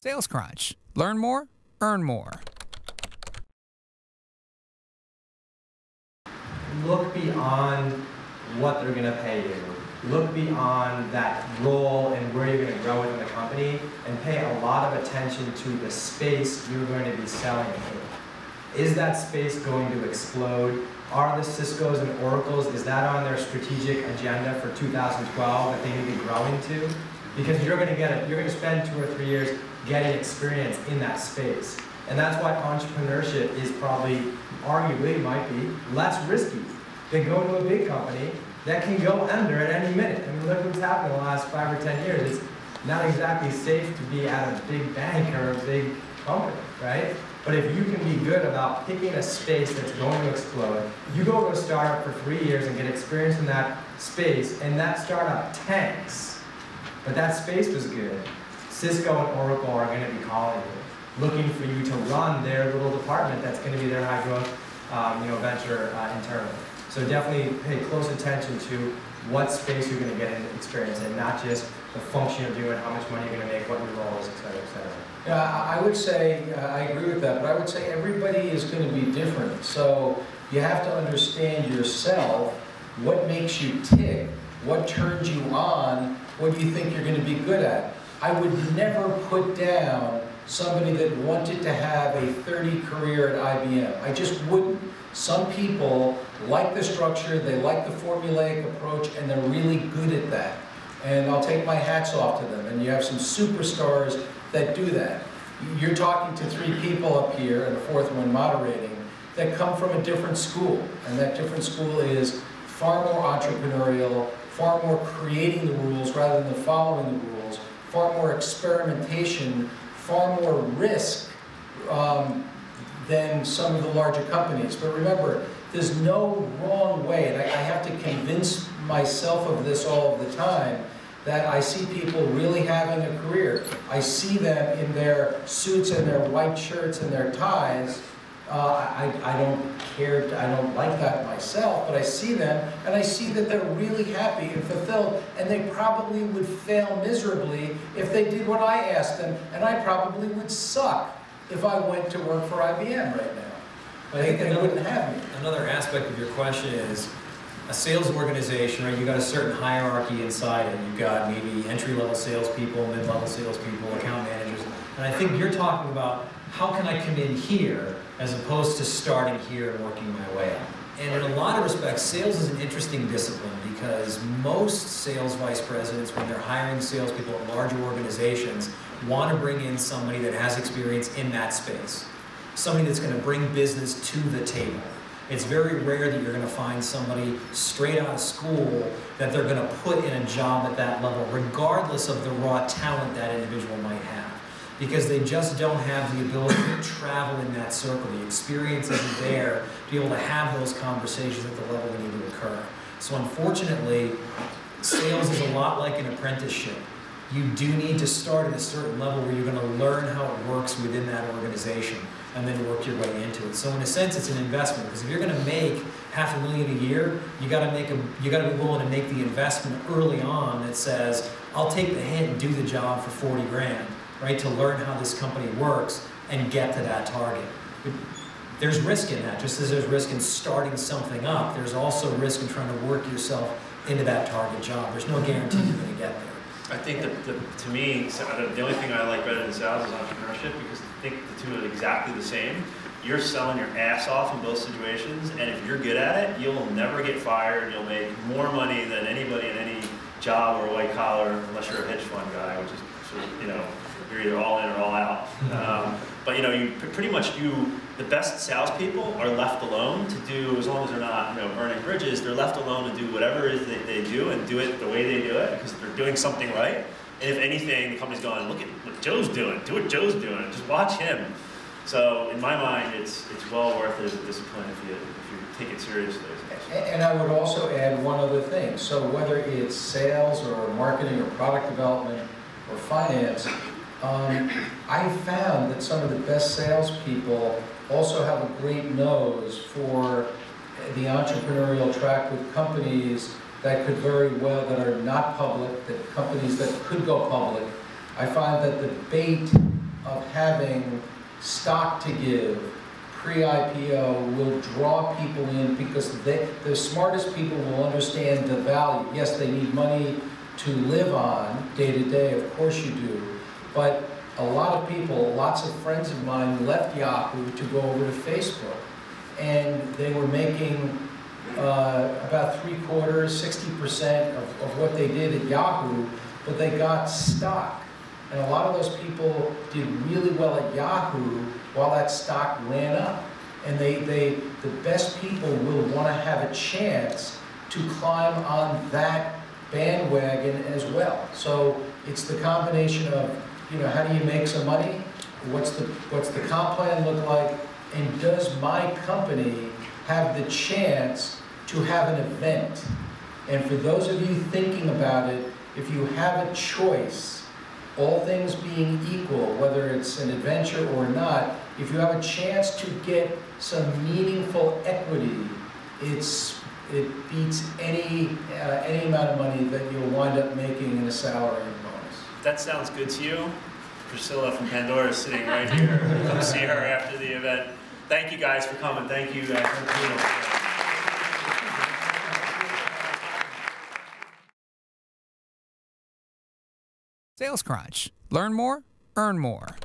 Sales Crunch. Learn more, earn more. Look beyond what they're going to pay you. Look beyond that role and where you're going to grow within the company, and pay a lot of attention to the space you're going to be selling in. Is that space going to explode? Are the Ciscos and Oracles, is that on their strategic agenda for 2012 that they need to grow into? Because you're going to get it. You're going to spend 2 or 3 years getting experience in that space. And that's why entrepreneurship is probably, arguably, might be less risky than going to a big company that can go under at any minute. I mean, look what's happened in the last 5 or 10 years. It's not exactly safe to be at a big bank or a big company, right? But if you can be good about picking a space that's going to explode, you go to a startup for 3 years and get experience in that space, and that startup tanks, but that space was good, Cisco and Oracle are going to be calling you, looking for you to run their little department that's going to be their high growth venture internally. So definitely pay close attention to what space you're going to get experience in, not just the function you're doing, how much money you're going to make, what your role is, et cetera, et cetera. Yeah, I would say, I agree with that, but I would say everybody is going to be different. So you have to understand yourself, what makes you tick, what turns you on, what do you think you're going to be good at. I would never put down somebody that wanted to have a 30 career at IBM. I just wouldn't. Some people like the structure, they like the formulaic approach, and they're really good at that. And I'll take my hats off to them. And you have some superstars that do that. You're talking to 3 people up here, and a 4th one moderating, that come from a different school. And that different school is far more entrepreneurial, far more creating the rules rather than following the rules, far more experimentation, far more risk than some of the larger companies. But remember, there's no wrong way, and I have to convince myself of this all of the time, that I see people really having a career. I see them in their suits and their white shirts and their ties. I don't care, I don't like that myself, but I see them, and I see that they're really happy and fulfilled, and they probably would fail miserably if they did what I asked them, and I probably would suck if I went to work for IBM right now. They wouldn't have me. Another aspect of your question is a sales organization, right? You've got a certain hierarchy inside it. You've got maybe entry-level salespeople, mid-level salespeople, account managers, and I think you're talking about how can I come in here as opposed to starting here and working my way up. And in a lot of respects, sales is an interesting discipline because most sales vice presidents, when they're hiring salespeople at larger organizations, want to bring in somebody that has experience in that space. Somebody that's going to bring business to the table. It's very rare that you're going to find somebody straight out of school that they're going to put in a job at that level, regardless of the raw talent that individual might have. Because they just don't have the ability to travel in that circle. The experience isn't there to be able to have those conversations at the level they need to occur. So unfortunately, sales is a lot like an apprenticeship. You do need to start at a certain level where you're going to learn how it works within that organization and then work your way into it. So in a sense, it's an investment, because if you're going to make $500,000 a year, you got to be willing to make the investment early on that says, I'll take the hit and do the job for 40 grand, right, to learn how this company works and get to that target. There's risk in that, just as there's risk in starting something up. There's also risk in trying to work yourself into that target job. There's no guarantee you're going to get there. I think to me, the only thing I like better than sales is entrepreneurship, because I think the two are exactly the same. You're selling your ass off in both situations, and if you're good at it, you'll never get fired. You'll make more money than anybody in any job or white collar, unless you're a hedge fund guy, which is sort of, you're either all in or all out. But you pretty much the best salespeople are left alone to do, as long as they're not burning bridges, they're left alone to do whatever it is they do and do it the way they do it, because they're doing something right. And if anything, the company's going, look at what Joe's doing, do what Joe's doing, just watch him. So in my mind, it's well worth it as a discipline if you take it seriously. And I would also add one other thing. So whether it's sales or marketing or product development or finance, I found that some of the best salespeople also have a great nose for the entrepreneurial track with companies that could very well, that are not public, that companies that could go public. I find that the bait of having stock to give pre-IPO will draw people in because the smartest people will understand the value. Yes, they need money to live on day to day, of course you do, but a lot of people, lots of friends of mine left Yahoo to go over to Facebook, and they were making about 3/4, 60% of what they did at Yahoo, but they got stock. And a lot of those people did really well at Yahoo while that stock ran up. And the best people will want to have a chance to climb on that bandwagon as well. So it's the combination of, how do you make some money? What's the comp plan look like? And does my company have the chance to have an event? And for those of you thinking about it, if you have a choice, all things being equal, whether it's an adventure or not, if you have a chance to get some meaningful equity, it beats any amount of money that you'll wind up making in a salary and bonus. That sounds good to you. Priscilla from Pandora is sitting right here. Come see her after the event. Thank you guys for coming. Thank you guys for being here. Sales Crunch. Learn more, earn more.